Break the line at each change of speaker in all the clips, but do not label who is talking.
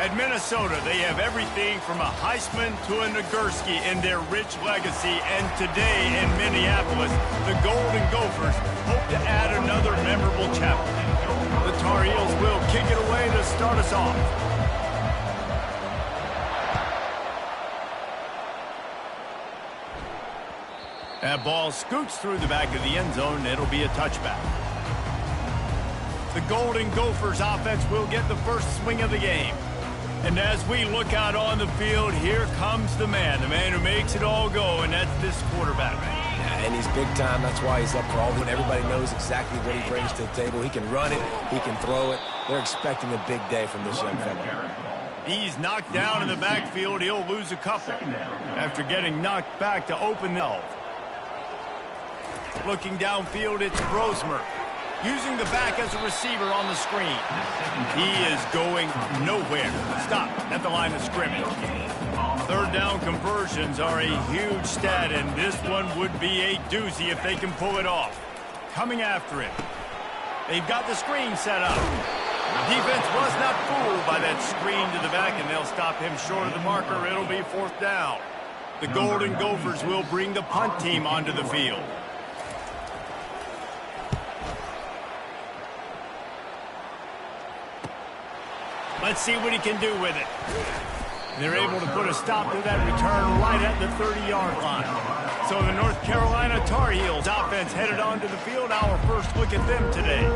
At Minnesota, they have everything from a Heisman to a Nagurski in their rich legacy. And today in Minneapolis, the Golden Gophers hope to add another memorable chapter. The Tar Heels will kick it away to start us off. That ball scoots through the back of the end zone, and it'll be a touchback. The Golden Gophers offense will get the first swing of the game. And as we look out on the field, here comes the man who makes it all go, and that's this quarterback.
Yeah, and he's big time. That's why he's up for all of it. Everybody knows exactly what he brings to the table. He can run it. He can throw it. They're expecting a big day from this young fella.
He's knocked down in the backfield. He'll lose a couple after getting knocked back to open the. Looking downfield, it's Brosmer. Using the back as a receiver on the screen. He is going nowhere. Stop at the line of scrimmage. Third down conversions are a huge stat, and this one would be a doozy if they can pull it off. Coming after it. They've got the screen set up. Defense was not fooled by that screen to the back, and they'll stop him short of the marker. It'll be fourth down. The Golden Gophers will bring the punt team onto the field. Let's see what he can do with it. They're able to put a stop to that return right at the 30-yard line. So the North Carolina Tar Heels offense headed onto the field. Our first look at them today.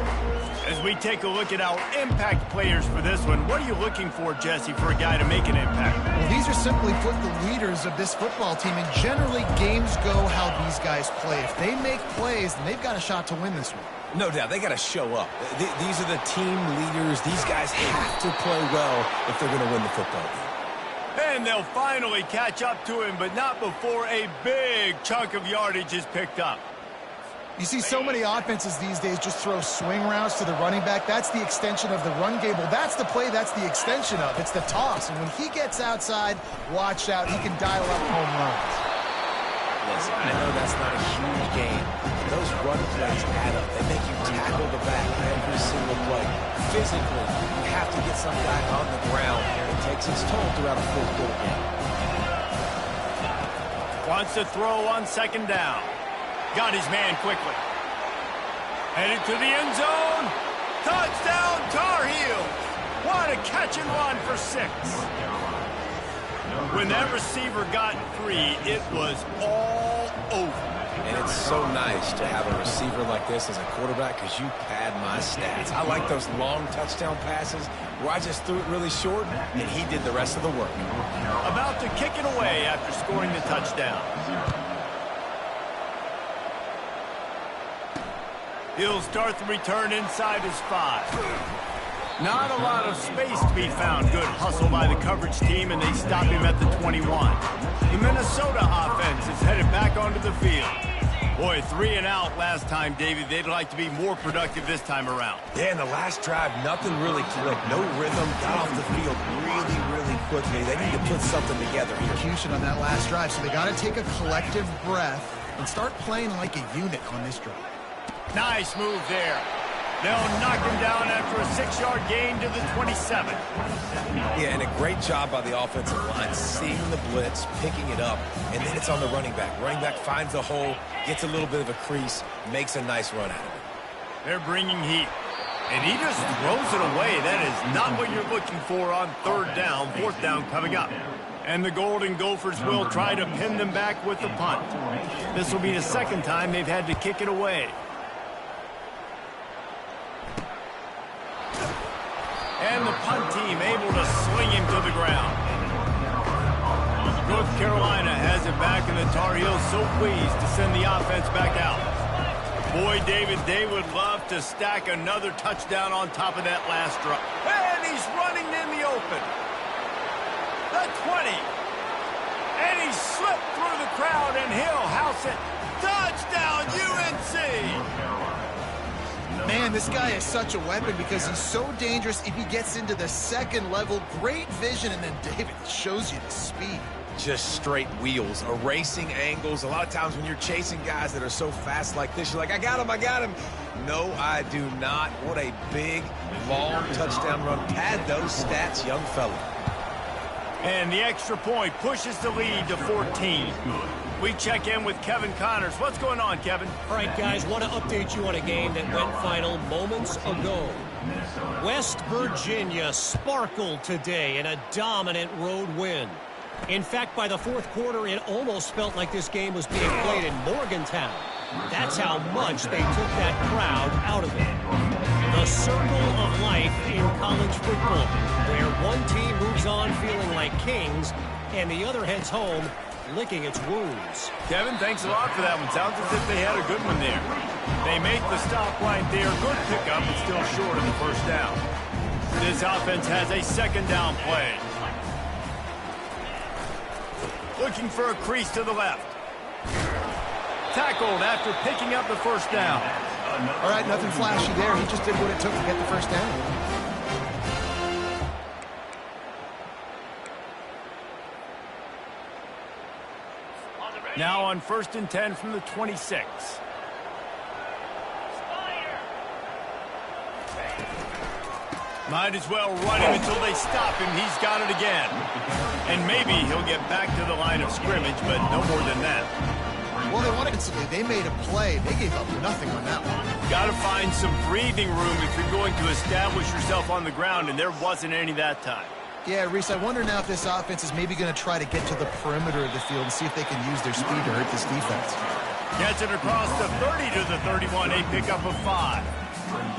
As we take a look at our impact players for this one, what are you looking for, Jesse, for a guy to make an impact?
Well, these are simply put the leaders of this football team, and generally games go how these guys play. If they make plays, then they've got a shot to win this one.
No doubt, they got to show up. These are the team leaders. These guys have to play well if they're going to win the football game.
And they'll finally catch up to him, but not before a big chunk of yardage is picked up.
You see so many offenses these days just throw swing routes to the running back. That's the extension of the run game. Well, that's the play that's the extension of. It's the toss. And when he gets outside, watch out. He can dial up home runs.
Listen, I know that's not a huge game, but those run plays add up. They make you tackle the back every single play. Physically, you have to get some back on the ground, and it takes its toll throughout a full quarter game.
Wants to throw on second down. Got his man quickly. Headed to the end zone. Touchdown, Tar Heels. What a catch and run for 6. When that receiver got free, it was all over.
And it's so nice to have a receiver like this as a quarterback because you pad my stats. I like those long touchdown passes where I just threw it really short and he did the rest of the work.
About to kick it away after scoring the touchdown. He'll start the return inside his 5. Not a lot of space to be found. Good hustle by the coverage team, and they stop him at the 21. The Minnesota offense is headed back onto the field. Boy, 3 and out last time, David. They'd like to be more productive this time around.
Yeah, in the last drive, nothing really clicked. No rhythm. Got off the field really quickly. They need to put something together here.
Execution on that last drive, so they got to take a collective breath and start playing like a unit on this drive.
Nice move there. They'll knock him down after a 6-yard gain to the 27.
Yeah, and a great job by the offensive line, seeing the blitz, picking it up, and then it's on the running back. Running back finds the hole, gets a little bit of a crease, makes a nice run out of it.
They're bringing heat, and he just throws it away. That is not what you're looking for on third down. Fourth down coming up. And the Golden Gophers will try to pin them back with the punt. This will be the second time they've had to kick it away. And the punt team able to sling him to the ground. North Carolina has it back, and the Tar Heels so pleased to send the offense back out. Boy, David, they would love to stack another touchdown on top of that last drive. And he's running in the open. The 20. And he slipped through the crowd, and he'll house it. Touchdown, UNC!
Man, this guy is such a weapon because he's so dangerous if he gets into the second level. Great vision, and then David shows you the speed.
Just straight wheels, erasing angles. A lot of times when you're chasing guys that are so fast like this, you're like, I got him. No, I do not. What a big, long touchdown run. Pad those stats, young fella.
And the extra point pushes the lead to 14. We check in with Kevin Connors. What's going on, Kevin?
All right, guys, want to update you on a game that went final moments ago. West Virginia sparkled today in a dominant road win. In fact, by the fourth quarter, it almost felt like this game was being played in Morgantown. That's how much they took that crowd out of it. The circle of life in college football, where one team moves on feeling like kings and the other heads home licking its wounds.
Kevin, thanks a lot for that one. Sounds as if they had a good one there. They make the stop right there. Good pickup, but still short of the first down. This offense has a second down play. Looking for a crease to the left. Tackled after picking up the first down.
All right, nothing flashy there. He just did what it took to get the first down.
Now on 1st and 10 from the 26. Might as well run him until they stop him. He's got it again. And maybe he'll get back to the line of scrimmage, but no more than that.
Well, they wanted instantly. They made a play. They gave up nothing on that one.
Got to find some breathing room if you're going to establish yourself on the ground, and there wasn't any that time.
Yeah, Reese, I wonder now if this offense is maybe going to try to get to the perimeter of the field and see if they can use their speed to hurt this defense.
Gets it across the 30 to the 31, a pickup of 5.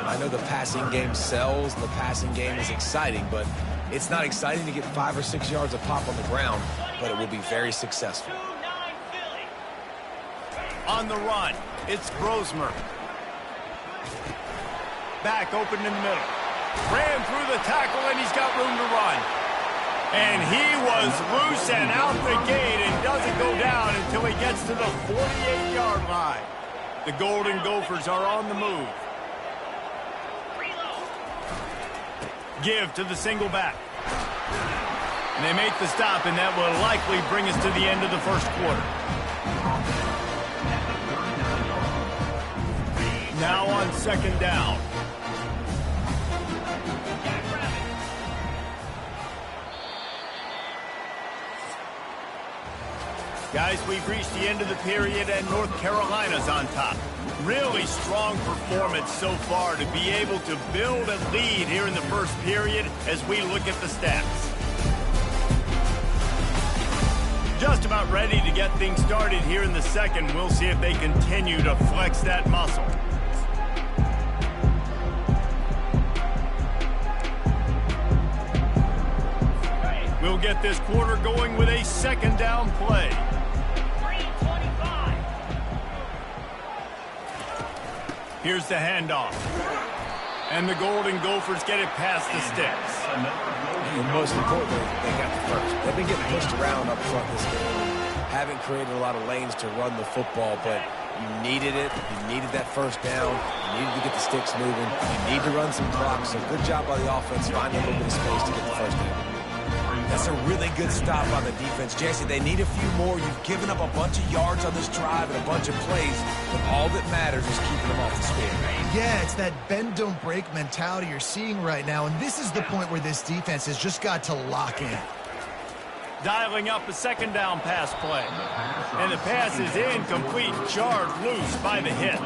I know the passing game sells, the passing game is exciting, but it's not exciting to get 5 or 6 yards of pop on the ground, but it will be very successful.
On the run, it's Brosmer. Back open in the middle. Ran through the tackle, and he's got room to run. And he was loose and out the gate and doesn't go down until he gets to the 48-yard line. The Golden Gophers are on the move. Give to the single back. And they make the stop, and that will likely bring us to the end of the first quarter. Now on 2nd down. Guys, we've reached the end of the period, and North Carolina's on top. Really strong performance so far to be able to build a lead here in the first period as we look at the stats. Just about ready to get things started here in the second. We'll see if they continue to flex that muscle. We'll get this quarter going with a 2nd down play. Here's the handoff. And the Golden Gophers get it past the sticks.
And most importantly, they got the first. They've been getting pushed around up front this game. Haven't created a lot of lanes to run the football, but you needed it. You needed that first down. You needed to get the sticks moving. You need to run some clock. So good job by the offense finding a little bit of space to get the first down. That's a really good stop on the defense. Jesse, they need a few more. You've given up a bunch of yards on this drive and a bunch of plays, but all that matters is keeping them off the speed.
Yeah, it's that bend, don't break mentality you're seeing right now, and this is the point where this defense has just got to lock in.
Dialing up a 2nd down pass play. And the pass is incomplete, jarred loose by the hit.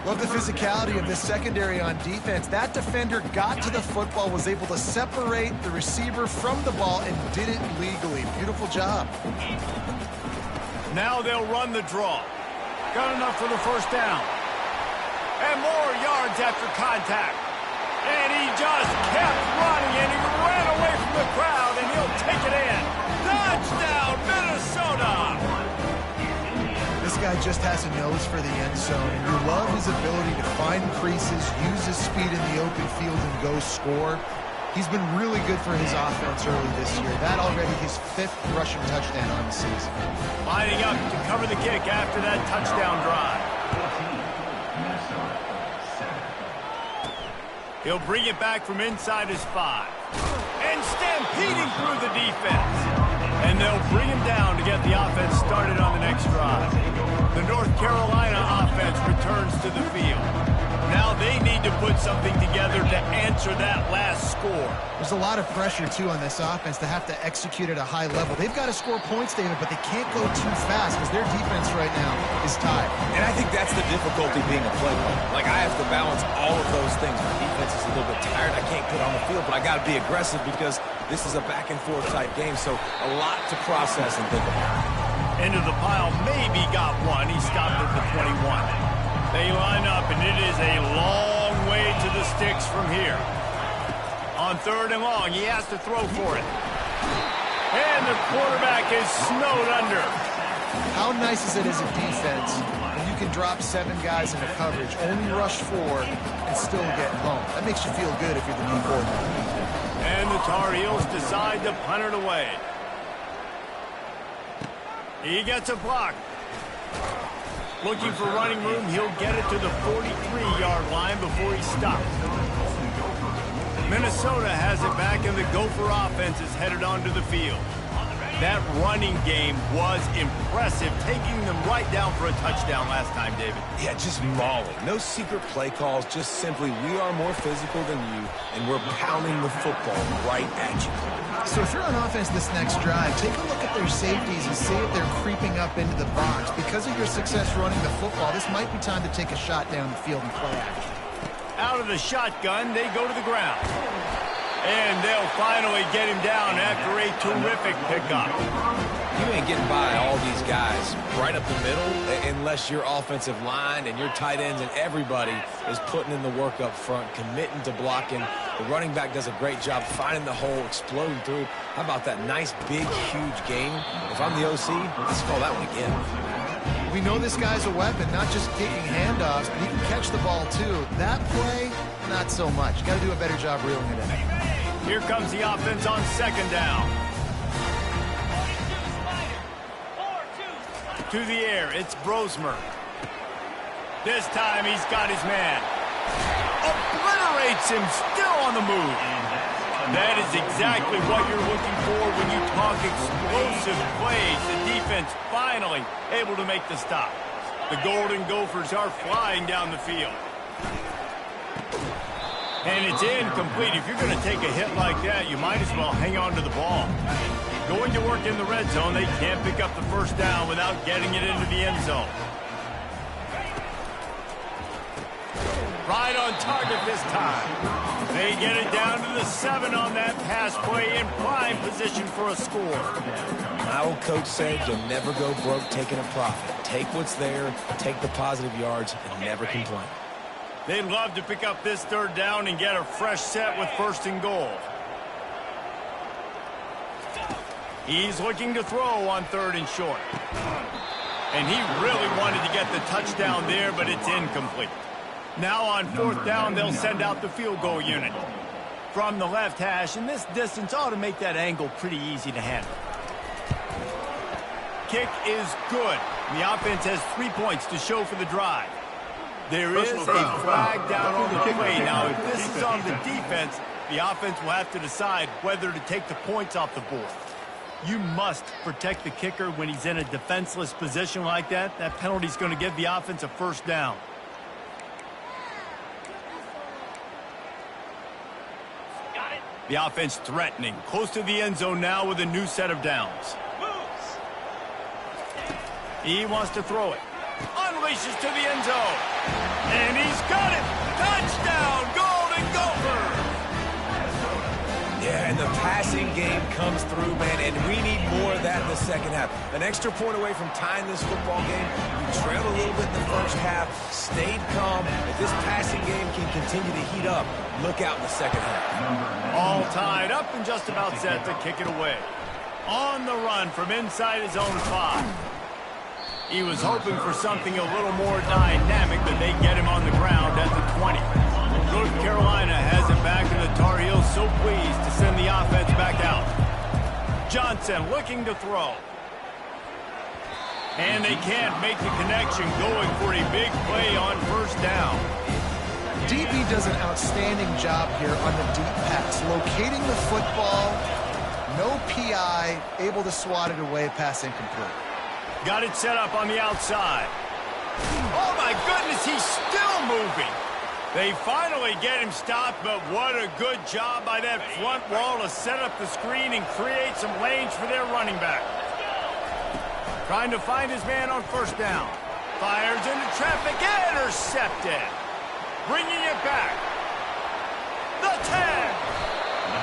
Love the physicality of this secondary on defense. That defender got to the football, was able to separate the receiver from the ball, and did it legally. Beautiful job.
Now they'll run the draw. Got enough for the first down. And more yards after contact. And he just kept running, and he ran away from the crowd, and he'll take it in. Touchdown, Minnesota!
This guy just has a nose for the end zone, and you love his ability to find creases, use his speed in the open field, and go score. He's been really good for his offense early this year. That already his 5th rushing touchdown on the season.
Lining up to cover the kick after that touchdown drive. He'll bring it back from inside his 5. And stampeding through the defense. And they'll bring him down to get the offense started on the next drive. The North Carolina offense returns to the field. Now they need to put put something together to answer that last score.
There's a lot of pressure, too, on this offense to have to execute at a high level. They've got to score points, David, but they can't go too fast because their defense right now is tied.
And I think that's the difficulty being a play caller. Like, I have to balance all of those things. My defense is a little bit tired. I can't get on the field, but I got to be aggressive because this is a back-and-forth type game, so a lot to process and think about.
Into the pile, maybe got one. He stopped at the 21. They line up, and it is a long way to the sticks from here. On 3rd and long, he has to throw for it. And the quarterback is snowed under.
How nice is it as a defense when you can drop 7 guys into coverage, only rush 4, and still get home? That makes you feel good if you're the new quarterback.
And the Tar Heels decide to punt it away. He gets a block. Looking for running room, he'll get it to the 43-yard line before he stops. Minnesota has it back, and the Gopher offense is headed onto the field. That running game was impressive, taking them right down for a touchdown last time, David.
Yeah, just mauling. No secret play calls, just simply we are more physical than you, and we're pounding the football right at you.
So if you're on offense this next drive, take a look at their safeties and see if they're creeping up into the box. Because of your success running the football, this might be time to take a shot down the field and play action.
Out of the shotgun, they go to the ground. And they'll finally get him down after a terrific pickup.
You ain't getting by all these guys right up the middle unless your offensive line and your tight ends and everybody is putting in the work up front, committing to blocking. The running back does a great job finding the hole, exploding through. How about that nice, big, huge game? If I'm the OC, let's call that one again.
We know this guy's a weapon, not just kicking handoffs, but he can catch the ball too. That play, not so much. Got to do a better job reeling it in.
Here comes the offense on 2nd down. To the air, it's Brosmer. This time he's got his man. Obliterates him, still on the move. That is exactly what you're looking for when you talk explosive plays. The defense finally able to make the stop. The Golden Gophers are flying down the field. And it's incomplete. If you're going to take a hit like that, you might as well hang on to the ball. Going to work in the red zone, they can't pick up the 1st down without getting it into the end zone. Right on target this time. They get it down to the 7 on that pass play in prime position for a score.
My old coach said you'll never go broke taking a profit. Take what's there, take the positive yards, and never complain.
They'd love to pick up this 3rd down and get a fresh set with 1st and goal. He's looking to throw on 3rd and short. And he really wanted to get the touchdown there, but it's incomplete. Now on 4th down, they'll send out the field goal unit. From the left hash, and this distance ought to make that angle pretty easy to handle. Kick is good. The offense has 3 points to show for the drive. There is a flag down on the play. Now, if this is on the defense, the offense will have to decide whether to take the points off the board. You must protect the kicker when he's in a defenseless position like that. That penalty is going to give the offense a 1st down. The offense threatening, close to the end zone now with a new set of downs. He wants to throw it. Unleashes to the end zone. And he's got it. Touchdown, Golden Gophers.
Yeah, and the passing game comes through, man, and we need more of that in the 2nd half. An extra point away from tying this football game. We trailed a little bit in the 1st half, stayed calm. If this passing game can continue to heat up, look out in the 2nd half.
All tied up and just about set to kick it away. On the run from inside his own 5. He was hoping for something a little more dynamic, but they get him on the ground at the 20. North Carolina has it back, and the Tar Heels so pleased to send the offense back out. Johnson looking to throw. And they can't make the connection, going for a big play on 1st down.
DB does an outstanding job here on the deep pass, locating the football, no PI, able to swat it away, pass incomplete.
Got it set up on the outside. Oh, my goodness, he's still moving. They finally get him stopped, but what a good job by that front wall to set up the screen and create some lanes for their running back. Trying to find his man on first down. Fires into traffic, intercepted. Bringing it back. The 10.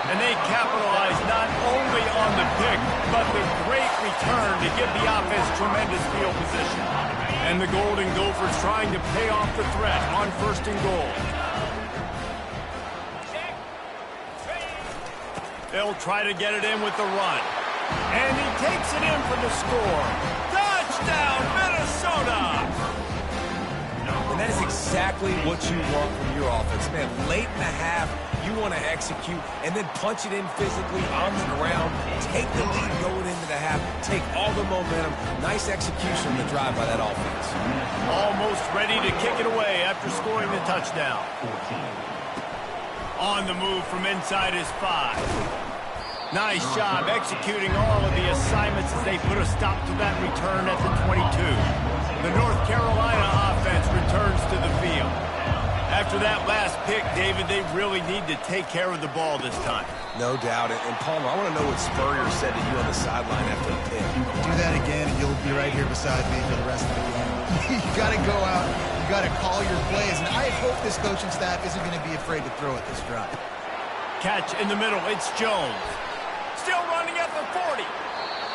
And they capitalize not only on the pick, but the great return to give the offense tremendous field position. And the Golden Gophers trying to pay off the threat on first and goal. They'll try to get it in with the run. And he takes it in for the score. Touchdown, Minnesota!
And that is exactly what you want from your offense, man. Late in the half, you want to execute and then punch it in physically on the ground, take the lead going into the half, take all the momentum. Nice execution on the drive by that offense.
Almost ready to kick it away after scoring the touchdown. On the move from inside his 5. Nice job executing all of the assignments as they put a stop to that return at the 22. The North Carolina offense returns to the field. After that last pick, David, they really need to take care of the ball this time.
No doubt. And Palmer, I want to know what Spurrier said to you on the sideline after the pick.
Do that again, and you'll be right here beside me for the rest of the game. You got to go out. You got to call your plays. And I hope this coaching staff isn't going to be afraid to throw it this drive.
Catch in the middle. It's Jones. Still running at the 40.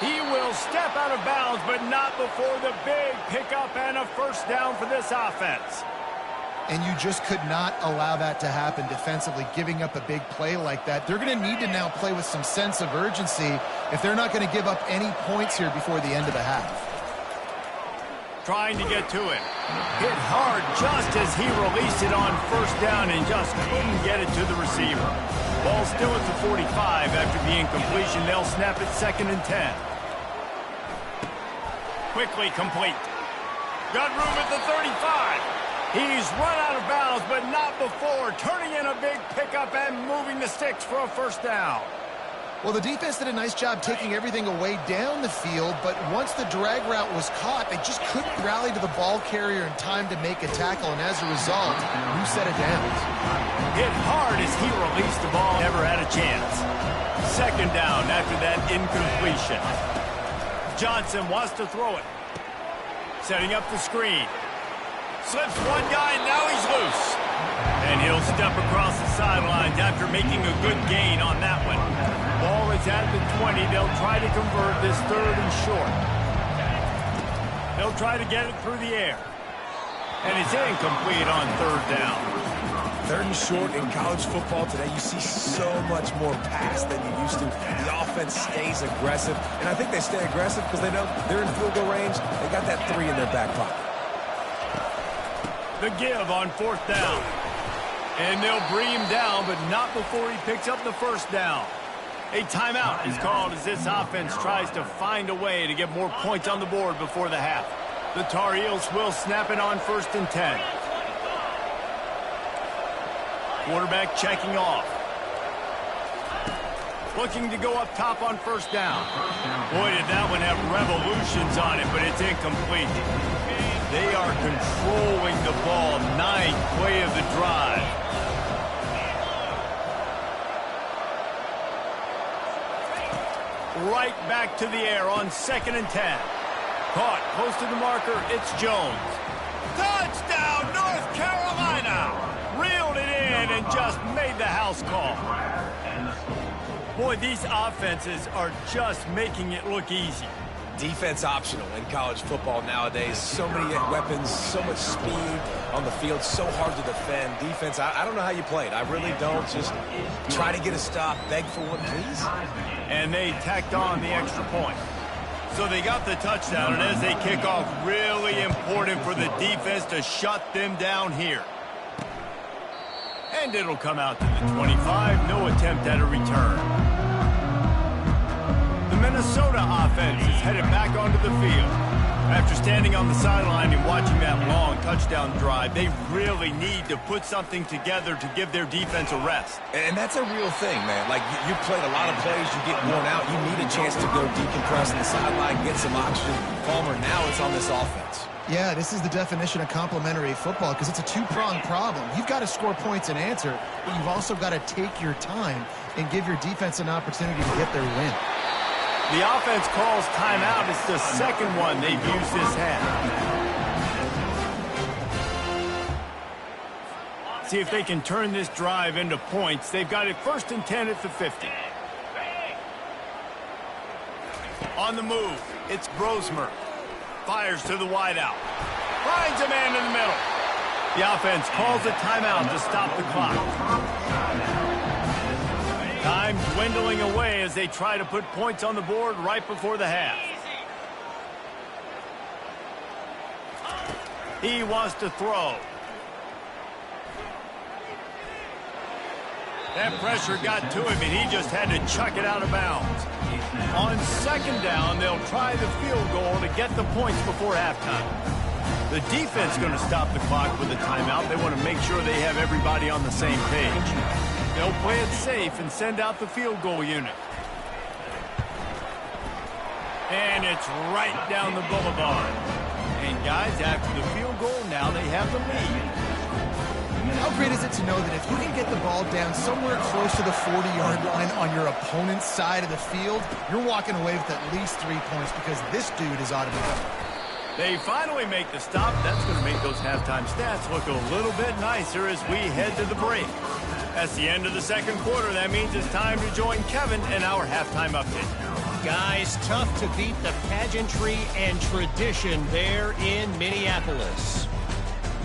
He will step out of bounds, but not before the big pickup and a first down for this offense.
And you just could not allow that to happen defensively, giving up a big play like that. They're going to need to now play with some sense of urgency if they're not going to give up any points here before the end of the half.
Trying to get to it. Hit hard just as he released it on first down and just couldn't get it to the receiver. Ball still at the 45 after the incompletion. They'll snap it 2nd and 10. Quickly complete. Got room at the 35. He's run out of bounds, but not before turning in a big pickup and moving the sticks for a first down.
Well, the defense did a nice job taking everything away down the field, but once the drag route was caught, they just couldn't rally to the ball carrier in time to make a tackle, and as a result, new set of downs.
Hit hard as he released the ball, never had a chance. 2nd down after that incompletion. Johnson wants to throw it. Setting up the screen. Slips one guy, now he's loose. And he'll step across the sidelines after making a good gain on that one. Ball is at the 20. They'll try to convert this 3rd and short. They'll try to get it through the air. And it's incomplete on 3rd down.
3rd and short in college football today, you see so much more pass than you used to. The offense stays aggressive, and I think they stay aggressive because they know they're in field goal range. They got that 3 in their back pocket.
The give on 4th down. And they'll bring him down, but not before he picks up the first down. A timeout is called as this offense tries to find a way to get more points on the board before the half. The Tar Heels will snap it on 1st and 10. Quarterback checking off. Looking to go up top on first down. Boy, did that one have revolutions on it, but it's incomplete. They are controlling the ball. 9th play of the drive. Right back to the air on 2nd and 10. Caught close to the marker. It's Jones. Touchdown, North Carolina! Reeled it in and just made the house call. Boy, these offenses are just making it look easy.
Defense optional in college football nowadays. So many weapons, so much speed on the field, so hard to defend. Defense, I don't know how you play it. I really don't. Just try to get a stop, beg for one, please.
And they tacked on the extra point. So they got the touchdown, and as they kick off, really important for the defense to shut them down here. And it'll come out to the 25. No attempt at a return. The Minnesota offense is headed back onto the field. After standing on the sideline and watching that long touchdown drive, they really need to put something together to give their defense a rest.
And that's a real thing, man. Like, you played a lot of plays, you get worn out, you need a chance to go decompress on the sideline, get some oxygen. Palmer, now it's on this offense.
Yeah, this is the definition of complementary football because it's a two-pronged problem. You've got to score points and answer, but you've also got to take your time and give your defense an opportunity to get their win.
The offense calls timeout. It's the second one they've used this half. See if they can turn this drive into points. They've got it 1st and 10 at the 50. On the move, it's Brosmer. Fires to the wideout. Finds a man in the middle. The offense calls a timeout to stop the clock. Time dwindling away as they try to put points on the board right before the half. He wants to throw. That pressure got to him, and he just had to chuck it out of bounds. On 2nd down, they'll try the field goal to get the points before halftime. The defense is going to stop the clock with a timeout. They want to make sure they have everybody on the same page. They'll play it safe and send out the field goal unit. And it's right down the boulevard. And guys, after the field goal, now they have the lead.
How great is it to know that if you can get the ball down somewhere close to the 40-yard line on your opponent's side of the field, you're walking away with at least 3 points because this dude is out of it.
They finally make the stop. That's going to make those halftime stats look a little bit nicer as we head to the break. That's the end of the second quarter. That means it's time to join Kevin in our halftime update.
Guys, tough to beat the pageantry and tradition there in Minneapolis.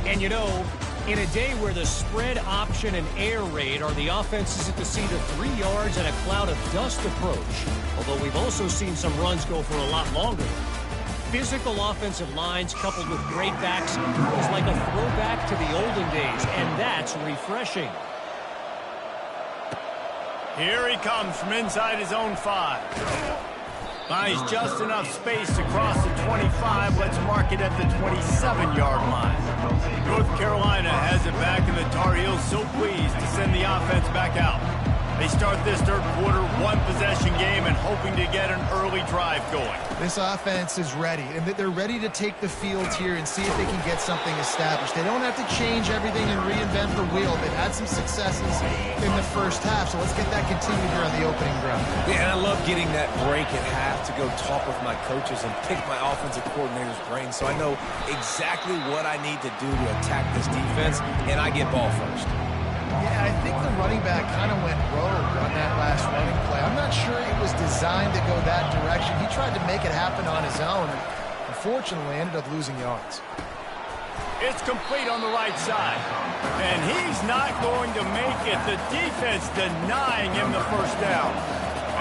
And you know, in a day where the spread option and air raid are the offenses that can see the 3 yards and a cloud of dust approach, although we've also seen some runs go for a lot longer. Physical offensive lines coupled with great backs is like a throwback to the olden days, and that's refreshing.
Here he comes from inside his own 5. Finds just enough space to cross the 25. Let's mark it at the 27-yard line. North Carolina has it back, and the Tar Heels so pleased to send the offense back out. They start this third quarter, one-possession game, and hoping to get an early drive going.
This offense is ready, and they're ready to take the field here and see if they can get something established. They don't have to change everything and reinvent the wheel. They've had some successes in the first half, so let's get that continued here on the opening drive.
Yeah, and I love getting that break at half to go talk with my coaches and pick my offensive coordinator's brain so I know exactly what I need to do to attack this defense, and I get ball first.
Yeah, I think the running back kind of went rogue on that last running play. I'm not sure it was designed to go that direction. He tried to make it happen on his own, and unfortunately ended up losing yards.
It's complete on the right side, and he's not going to make it. The defense denying him the first down.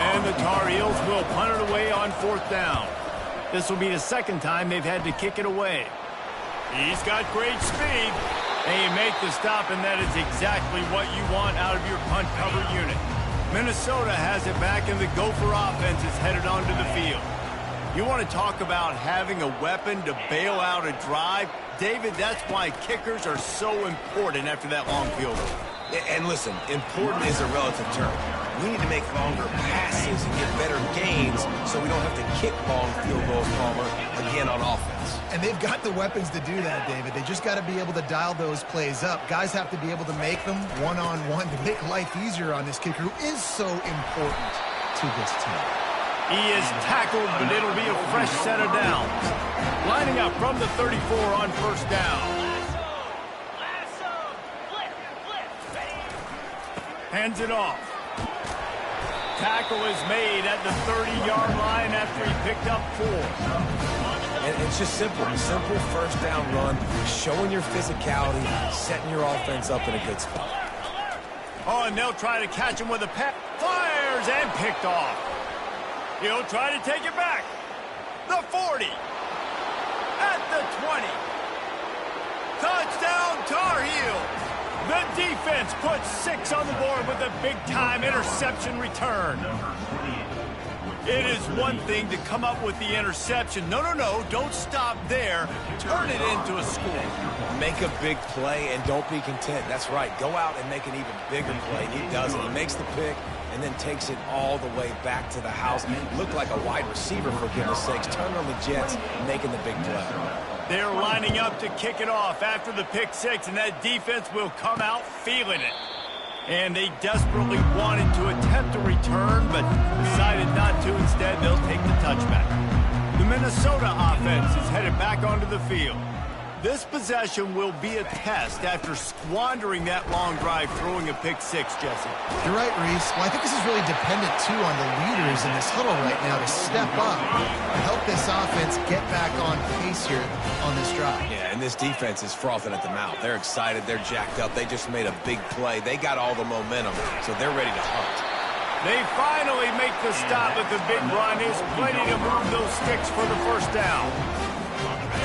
And the Tar Heels will punt it away on 4th down. This will be the second time they've had to kick it away. He's got great speed. And you make the stop, and that is exactly what you want out of your punt cover unit. Minnesota has it back, and the Gopher offense is headed onto the field. You want to talk about having a weapon to bail out a drive? David, that's why kickers are so important after that long field goal.
And listen, important is a relative term. We need to make longer passes and get better gains so we don't have to kick long field goals, Palmer, again on offense.
And they've got the weapons to do that, David. They just got to be able to dial those plays up. Guys have to be able to make them one-on-one to make life easier on this kicker who is so important to this team.
He is tackled, but it'll be a fresh set of downs. Lining up from the 34 on 1st down. Hands it off. Tackle is made at the 30-yard line after he picked up 4.
And it's just simple. Simple first down run, showing your physicality, setting your offense up in a good spot.
Oh, and they'll try to catch him with a pass. Fires and picked off. He'll try to take it back. The 40. At the 20. Touchdown, Tar Heels. The defense puts 6 on the board with a big-time interception return. It is one thing to come up with the interception. No, don't stop there. Turn it into a score.
Make a big play and don't be content. That's right. Go out and make an even bigger play. And he does it. He makes the pick and then takes it all the way back to the house. Looked like a wide receiver, for goodness sakes. Turned on the Jets, making the big play.
They're lining up to kick it off after the pick six, and that defense will come out feeling it. And they desperately wanted to attempt a return, but decided not to. Instead, they'll take the touchback. The Minnesota offense is headed back onto the field. This possession will be a test after squandering that long drive throwing a pick six, Jesse.
You're right, Reese. Well, I think this is really dependent, too, on the leaders in this huddle right now to step up and help this offense get back on pace here on this drive.
Yeah, and this defense is frothing at the mouth. They're excited. They're jacked up. They just made a big play. They got all the momentum, so they're ready to hunt.
They finally make the stop at the big run. There's plenty to move those sticks for the first down.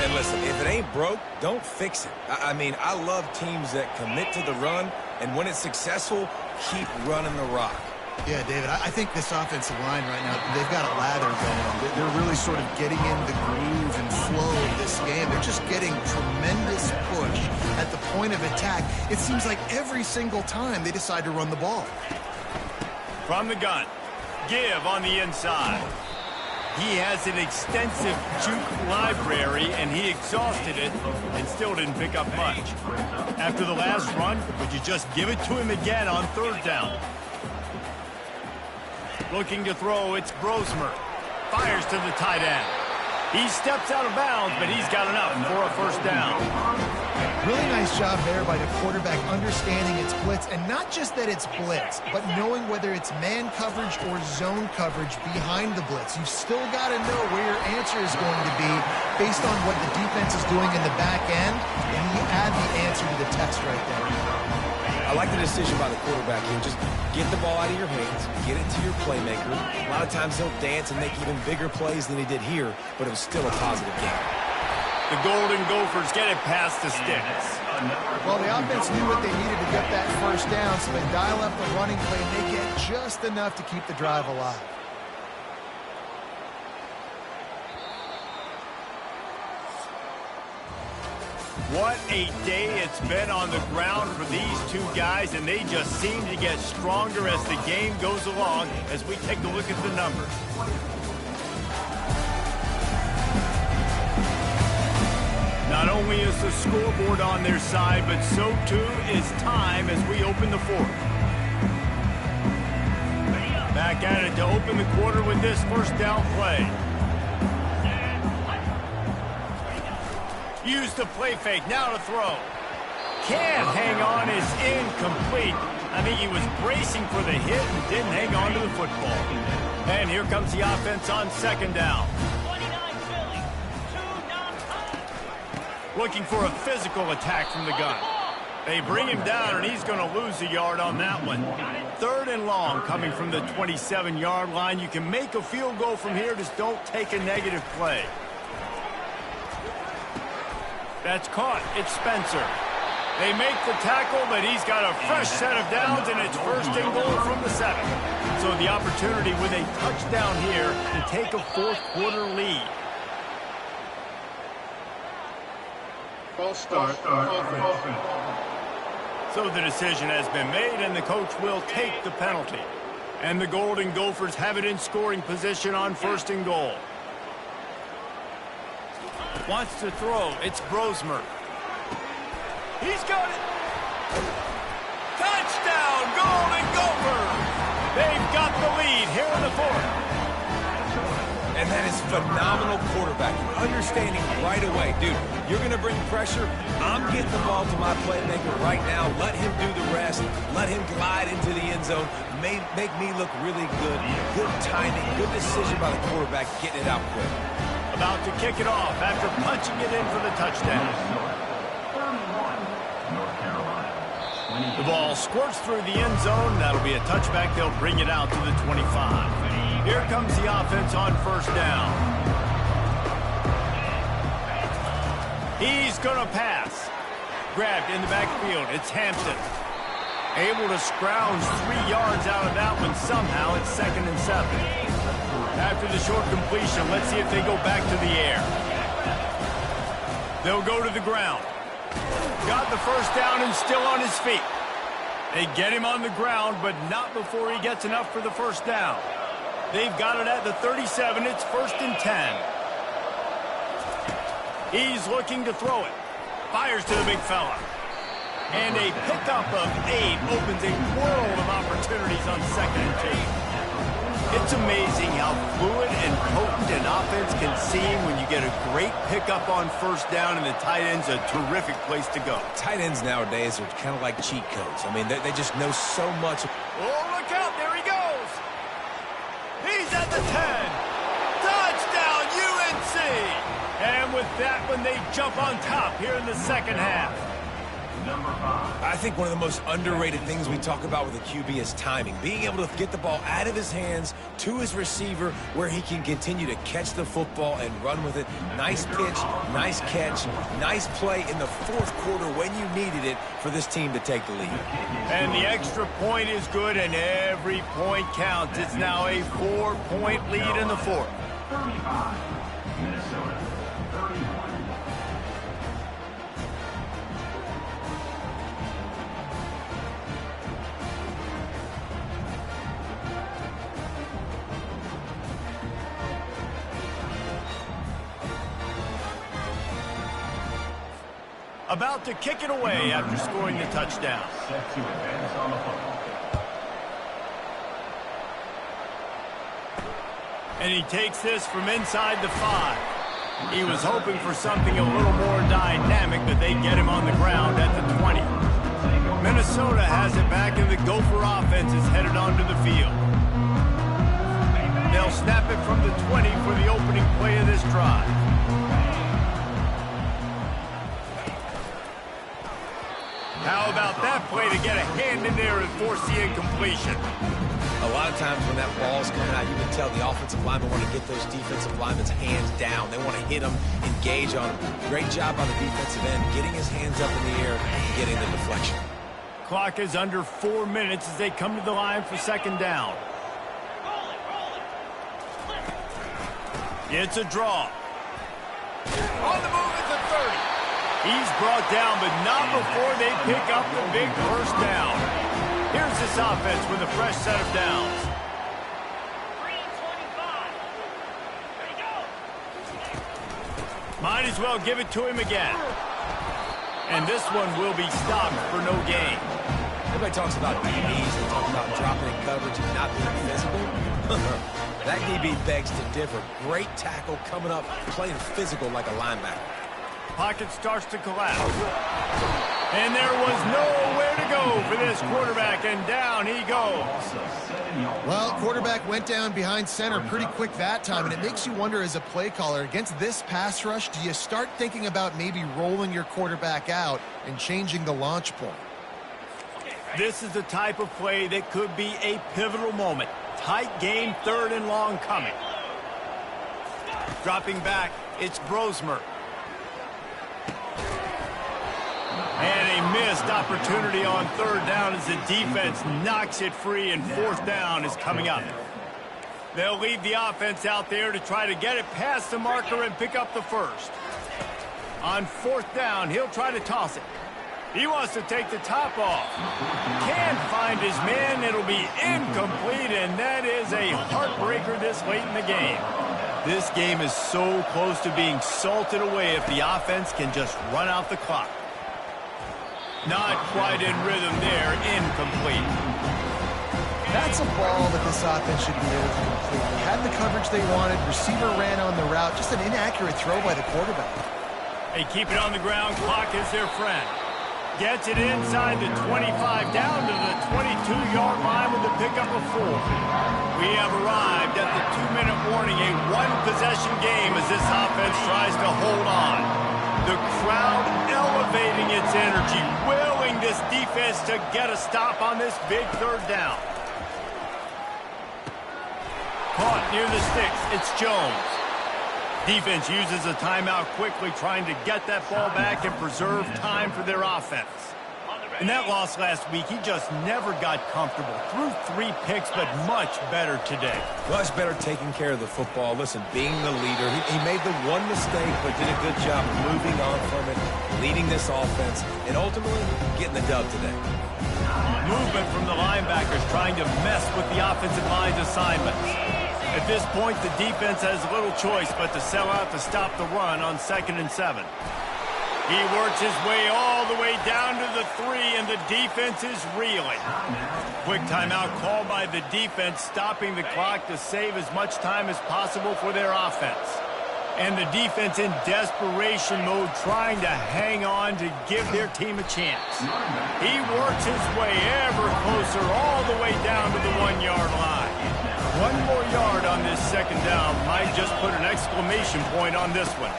And listen, if it ain't broke, don't fix it. I mean, I love teams that commit to the run, and when it's successful, keep running the rock.
Yeah, David, I think this offensive line right now, they've got a lather going. They're really sort of getting in the groove and flow of this game. They're just getting tremendous push at the point of attack. It seems like every single time they decide to run the ball.
From the gun, give on the inside. He has an extensive juke library, and he exhausted it and still didn't pick up much. After the last run, would you just give it to him again on third down? Looking to throw, it's Brosmer. Fires to the tight end. He steps out of bounds, but he's got enough for a first down.
Really nice job there by the quarterback understanding its blitz, and not just that it's blitz, but knowing whether it's man coverage or zone coverage behind the blitz. You've still got to know where your answer is going to be based on what the defense is doing in the back end, and you add the answer to the test right there.
I like the decision by the quarterback here. Just get the ball out of your hands, get it to your playmaker. A lot of times he'll dance and make even bigger plays than he did here, but it was still a positive game.
The Golden Gophers get it past the sticks.
Well, the offense knew what they needed to get that first down, so they dial up the running play, and they get just enough to keep the drive alive.
What a day it's been on the ground for these two guys, and they just seem to get stronger as the game goes along as we take a look at the numbers. Not only is the scoreboard on their side, but so too is time as we open the fourth. Back at it to open the quarter with this first down play. Use the play fake, now to throw. Can't hang on, is incomplete. I think he was bracing for the hit and didn't hang on to the football. And here comes the offense on second down. Looking for a physical attack from the gun. They bring him down, and he's going to lose a yard on that one. Third and long coming from the 27-yard line. You can make a field goal from here, just don't take a negative play. That's caught. It's Spencer. They make the tackle, but he's got a fresh set of downs, and it's first and goal from the 7. So the opportunity with a touchdown here to take a fourth-quarter lead.
False start. Offense.
So the decision has been made, and the coach will take the penalty. And the Golden Gophers have it in scoring position on first and goal. Wants to throw. It's Brosmer. He's got it. Touchdown, Golden Gophers! They've got the lead here in the fourth.
And that is phenomenal quarterbacking. Understanding right away, dude, you're going to bring pressure. I'm getting the ball to my playmaker right now. Let him do the rest. Let him glide into the end zone. Make me look really good. Good timing. Good decision by the quarterback getting it out quick.
About to kick it off after punching it in for the touchdown. The ball squirts through the end zone. That'll be a touchback. They'll bring it out to the 25. Here comes the offense on first down. He's going to pass. Grabbed in the backfield. It's Hampton. Able to scrounge 3 yards out of that one somehow. It's 2nd and 7. After the short completion, let's see if they go back to the air. They'll go to the ground. Got the first down and still on his feet. They get him on the ground, but not before he gets enough for the first down. They've got it at the 37. It's 1st and 10. He's looking to throw it. Fires to the big fella. And a pickup of 8 opens a world of opportunities on 2nd and 2. It's amazing how fluid and potent an offense can seem when you get a great pickup on first down, and the tight end's a terrific place to go.
Tight ends nowadays are kind of like cheat codes. I mean, they just know so much.
Oh, look out. There he goes. He's at the 10. Touchdown, UNC. And with that one, they jump on top here in the second half.
I think one of the most underrated things we talk about with a QB is timing. Being able to get the ball out of his hands to his receiver where he can continue to catch the football and run with it. Nice pitch, nice catch, nice play in the 4th quarter when you needed it for this team to take the lead.
And the extra point is good, and every point counts. It's now a 4-point lead in the 4th.
35, Minnesota, 31.
About to kick it away after scoring the touchdown.
Set to advance on the football.
And he takes this from inside the 5. He was hoping for something a little more dynamic, but they get him on the ground at the 20. Minnesota has it back, and the Gopher offense is headed onto the field. They'll snap it from the 20 for the opening play of this drive. How about that play to get a hand in there and force the incompletion?
A lot of times when that ball's coming out, you can tell the offensive linemen want to get those defensive linemen's hands down. They want to hit them, engage on them. Great job by the defensive end, getting his hands up in the air and getting the deflection.
Clock is under 4 minutes as they come to the line for 2nd down. It's a draw. On the move at the 30. He's brought down, but not before they pick up the big first down. Here's this offense with a fresh set of downs.
3:25. There you go.
Might as well give it to him again. And this one will be stopped for no gain.
Everybody talks about DBs. They talk about dropping in coverage and not being physical. That DB begs to differ. Great tackle coming up, playing physical like a linebacker.
Pocket starts to collapse. And there was nowhere to go for this quarterback, and down he goes.
Well, quarterback went down behind center pretty quick that time, and it makes you wonder as a play caller, against this pass rush, do you start thinking about maybe rolling your quarterback out and changing the launch point?
This is the type of play that could be a pivotal moment. Tight game, 3rd and long coming. Dropping back, it's Brosmer. And a missed opportunity on 3rd down as the defense knocks it free, and 4th down is coming up. They'll leave the offense out there to try to get it past the marker and pick up the first. On 4th down, he'll try to toss it. He wants to take the top off. Can't find his man. It'll be incomplete, and that is a heartbreaker this late in the game. This game is so close to being salted away if the offense can just run out the clock. Not quite in rhythm there, incomplete.
That's a ball that this offense should be able to complete. They had the coverage they wanted, receiver ran on the route, just an inaccurate throw by the quarterback.
They keep it on the ground, clock is their friend. Gets it inside the 25, down to the 22-yard line with the pickup of 4. We have arrived at the 2-minute warning, a one-possession game as this offense tries to hold on. The crowd elevating its energy, willing this defense to get a stop on this big 3rd down. Caught near the sticks, it's Jones. Defense uses a timeout quickly, trying to get that ball back and preserve time for their offense. In that loss last week, he just never got comfortable. Threw 3 picks, but much better today.
Much better taking care of the football. Listen, being the leader, he made the one mistake, but did a good job moving on from it, leading this offense, and ultimately getting the dub today.
Movement from the linebackers trying to mess with the offensive line's assignments. At this point, the defense has little choice but to sell out to stop the run on 2nd and 7. He works his way all the way down to the 3, and the defense is reeling. Quick timeout called by the defense, stopping the clock to save as much time as possible for their offense. And the defense in desperation mode, trying to hang on to give their team a chance. He works his way ever closer all the way down to the 1-yard line. 1 more yard on this 2nd down might just put an exclamation point on this one.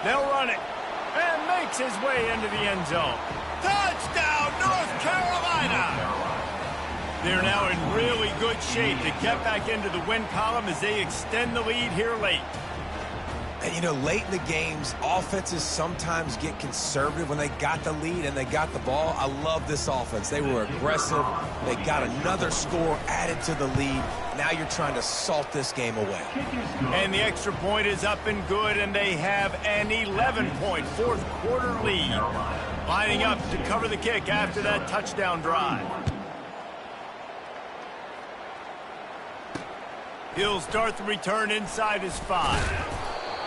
They'll run it. And makes his way into the end zone. Touchdown, North Carolina! They're now in really good shape to get back into the win column as they extend the lead here late.
And, you know, late in the games, offenses sometimes get conservative when they got the lead and they got the ball. I love this offense. They were aggressive. They got another score added to the lead. Now you're trying to salt this game away.
And the extra point is up and good, and they have an 11-point fourth-quarter lead. Lining up to cover the kick after that touchdown drive. He'll start the return inside his 5.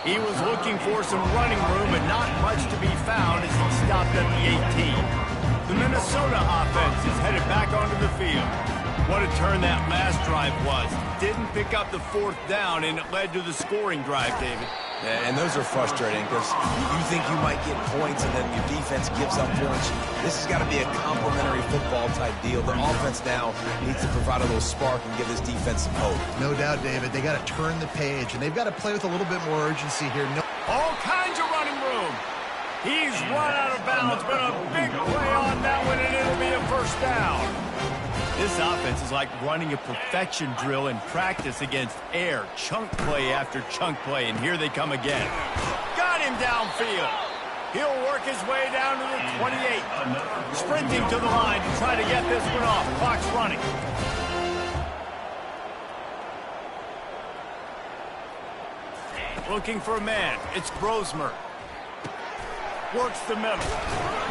He was looking for some running room, but not much to be found as he stopped at the 18. The Minnesota offense is headed back onto the field. What a turn that last drive was. Didn't pick up the 4th down, and it led to the scoring drive, David.
Yeah, and those are frustrating because you think you might get points and then your defense gives up points. This has got to be a complementary football type deal. The offense now needs to provide a little spark and give this defense some hope.
No doubt, David. They got to turn the page, and they've got to play with a little bit more urgency here.
All kinds of running room. He's run out of bounds, but a big play on that one, and it'll be a 1st down. This offense is like running a perfection drill in practice against air. Chunk play after chunk play, and here they come again. Got him downfield. He'll work his way down to the 28. Sprinting to the line to try to get this one off. Clock's running. Looking for a man. It's Brosmer. Works the middle.